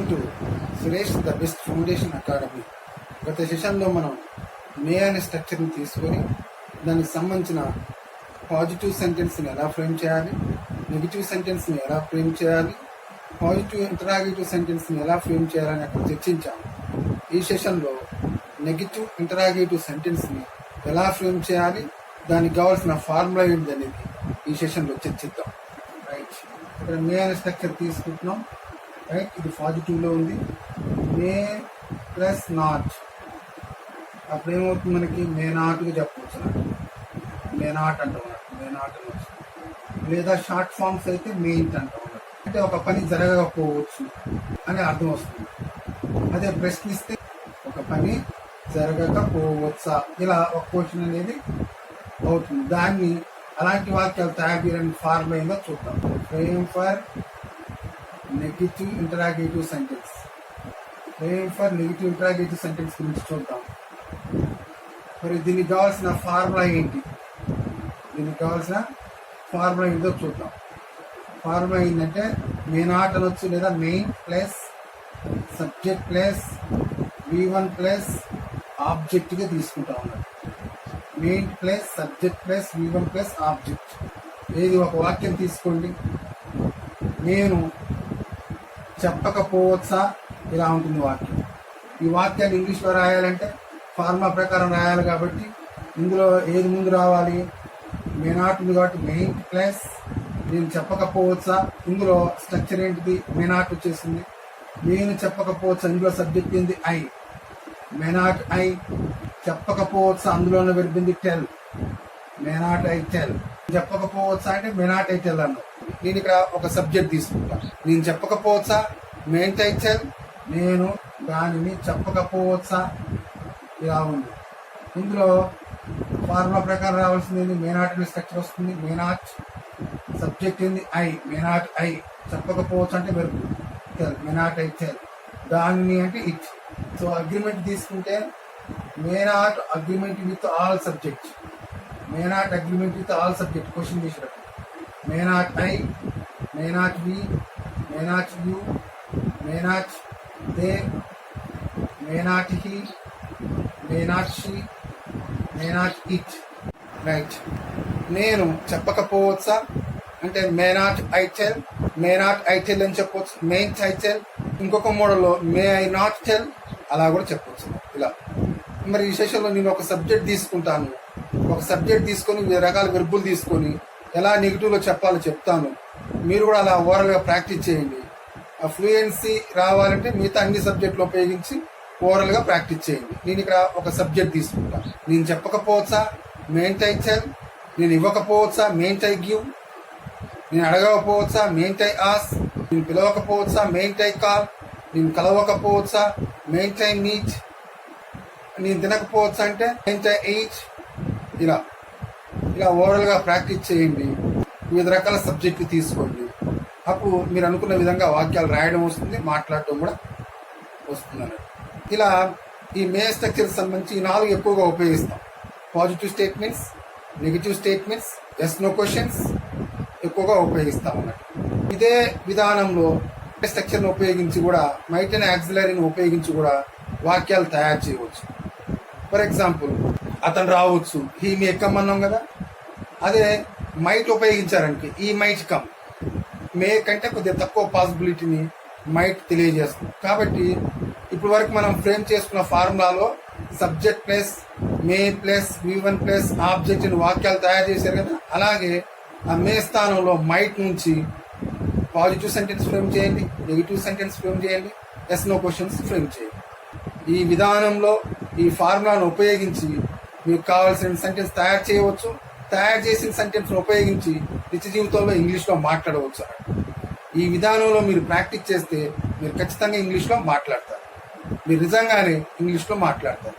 Welcome to Suresh the best foundation academy. గత సెషన్లో మనం మే అనే స్ట్రక్చర్ని తీసుకొని దానికి సంబంధించిన పాజిటివ్ సెంటెన్స్ని ఎలా ఫ్రేమ్ చేయాలి, నెగిటివ్ సెంటెన్స్ని ఎలా ఫ్రేమ్ చేయాలి, పాజిటివ్ ఇంటరాగేటివ్ సెంటెన్స్ని ఎలా ఫ్రేమ్ చేయాలని అక్కడ చర్చించాము. ఈ సెషన్లో నెగిటివ్ ఇంటరాగేటివ్ సెంటెన్స్ని ఎలా ఫ్రేమ్ చేయాలి, దానికి కావాల్సిన ఫార్ములా ఏంటి అనేది ఈ సెషన్లో చర్చిద్దాం. రైట్, ఇక్కడ మే అనే స్ట్రక్చర్ తీసుకుంటున్నాం. రైట్, ఇది పాజిటివ్లో ఉంది. మే ప్లస్ నాట్, అప్పుడు ఏమవుతుంది, మనకి మే నాట్గా చెప్పవచ్చు. మే నాట్ అంటాం, మే నాట్ అని వస్తుంది. లేదా షార్ట్ ఫామ్స్ అయితే మెయిన్ అంటాం, అంటే ఒక పని జరగకపోవచ్చు అని అర్థం వస్తుంది. అదే ప్రశ్నిస్తే ఒక పని జరగకపోవచ్చా, ఇలా ఒక క్వశ్చన్ అనేది అవుతుంది. దాన్ని అలాంటి వాక్యాలు తయారు చేయడానికి ఫార్ములా ఏందో చూద్దాం. Frame for negative interrogative sentence. Frame for negative interrogative sentence గురించి చూద్దాం. మరి దీనికి కావాల్సిన ఫార్ములా ఏంటి, దీనికి కావాల్సిన ఫార్ములా ఏంటో చూద్దాం. ఫార్ములా ఏంటంటే మే నాట్ అనొచ్చు, లేదా main plus subject plus V1 plus ఆబ్జెక్ట్గా తీసుకుంటా ఉన్నాడు. Main plus subject plus V1 plus object. ఏది ఒక వాక్యం తీసుకోండి. నేను చెప్పకపోవచ్చా, ఇలా ఉంటుంది వాక్యం. ఈ వాక్యాన్ని ఇంగ్లీష్లో రాయాలంటే ఫార్ములా ప్రకారం రాయాలి కాబట్టి ఇందులో ఏది ముందు రావాలి, మే నాట్ ఉంది కాబట్టి మెయిన్ ప్లస్ నేను చెప్పకపోవచ్చా, ఇందులో స్ట్రక్చర్ ఏంటిది, మే నాట్ వచ్చేసింది. నేను చెప్పకపోవచ్చా, ఇందులో సబ్జెక్ట్ ఏంది, ఐ. May not I. చెప్పకపోవచ్చా, అందులోనే వెర్బింది tell. May not I tell. చెప్పకపోవచ్చా అంటే మే నాట్ ఐ టెల్ అన్నాడు. నేను ఇక్కడ ఒక సబ్జెక్ట్ తీసుకుంటాను. నేను చెప్పకపోవచ్చా, మెయిన్ ఐ టెల్. నేను దానిని చెప్పకపోవచ్చా, ఇలా ఉంది. ఇందులో ఫార్ములా ప్రకారం రావాల్సింది మే నాట్ అనే స్ట్రక్చర్ వస్తుంది. మే నాట్ సబ్జెక్ట్ ఏంది ఐ. May not I. చెప్పకపోవచ్చు అంటే verb tell. May not I tell. దాన్ని అంటే ఇట్. సో అగ్రిమెంట్ తీసుకుంటే may not agreement with all subject. మే నాట్ అగ్రిమెంట్ విత్ ఆల్ సబ్జెక్ట్ క్వశ్చన్ చేసినట్టు. May not I, may not we, may not you, may not they, may not he, may not she, may not it. Right, నేను చెప్పకపోవచ్చా అంటే may not I tell. May not I tell అని చెప్పవచ్చు. Main I tell. ఇంకొక మోడల్లో may I not tell, అలా కూడా చెప్పవచ్చు. ఇలా మరి ఈ సెషన్లో నేను ఒక సబ్జెక్ట్ తీసుకుంటాను. ఒక సబ్జెక్ట్ తీసుకొని వివిధ రకాల వెర్బులు తీసుకొని ఎలా నెగిటివ్లో చెప్పాలో చెప్తాను. మీరు కూడా అలా ఓవరాల్గా ప్రాక్టీస్ చేయండి. ఆ ఫ్లూయెన్సీ రావాలంటే మిగతా అన్ని సబ్జెక్టులు ఉపయోగించి ఓవరాల్గా ప్రాక్టీస్ చేయండి. నేను ఇక్కడ ఒక సబ్జెక్ట్ తీసుకుంటాను. నేను చెప్పకపోవచ్చా, మెయిన్ ఐ టెల్. నేను ఇవ్వకపోవచ్చా, మెయిన్ ఐ గివ్. నేను అడగకపోవచ్చా, మెయిన్ ఐ ఆస్. నేను పిలవకపోవచ్చా, మెయిన్ ఐ కాల్. నేను కలవకపోవచ్చా, మెయిన్ ఐ మీట్. నేను తినకపోవచ్చా అంటే మెయిన్ ఐ ఎయిట్. ఇలా ఓవరాల్గా ప్రాక్టీస్ చేయండి. వివిధ రకాల సబ్జెక్టులు తీసుకోండి. అప్పుడు మీరు అనుకున్న విధంగా వాక్యాలు రాయడం వస్తుంది, మాట్లాడటం కూడా వస్తుంది. ఇలా ఈ మే స్ట్రక్చర్ సంబంధించి 4 ఎక్కువగా ఉపయోగిస్తాం. Positive statements, negative statements, yes no questions ఎక్కువగా ఉపయోగిస్తాం అన్నట్టు. ఇదే విధానంలో స్ట్రక్చర్ని ఉపయోగించి కూడా మైట్ అండ్ యాక్సిలరీని ఉపయోగించి కూడా వాక్యాలు తయారు చేయవచ్చు. ఫర్ ఎగ్జాంపుల్, అతను రావచ్చు, హీ మే కమ్ అన్నాం కదా. అదే మైట్ ఉపయోగించారంటే ఈ మైట్ కమ్. మే కంటే కొద్దిగా తక్కువ పాసిబిలిటీని మైట్ తెలియజేస్తుంది. కాబట్టి ఇప్పటి వరకు మనం ఫ్రేమ్ చేసుకున్న ఫార్ములాలో సబ్జెక్ట్ ప్లస్ మే ప్లస్ V1 ప్లస్ ఆబ్జెక్ట్ అని వాక్యాలు తయారు చేశారు కదా. అలాగే ఆ మే స్థానంలో మైట్ నుంచి పాజిటివ్ సెంటెన్స్ ఫ్రేమ్ చేయండి, నెగిటివ్ సెంటెన్స్ ఫ్రేమ్ చేయండి, ఎస్ నో క్వశ్చన్స్ ఫ్రేమ్ చేయండి. ఈ విధానంలో ఈ ఫార్ములాను ఉపయోగించి మీకు కావాల్సిన సెంటెన్స్ తయారు చేయవచ్చు. తయారు చేసిన సెంటెన్స్ ఉపయోగించి నిత్య జీవితంలో ఇంగ్లీష్లో మాట్లాడవచ్చు. ఈ విధానంలో మీరు ప్రాక్టీస్ చేస్తే మీరు ఖచ్చితంగా ఇంగ్లీష్లో మాట్లాడతారు. మీరు నిజంగానే ఇంగ్లీష్లో మాట్లాడతారు.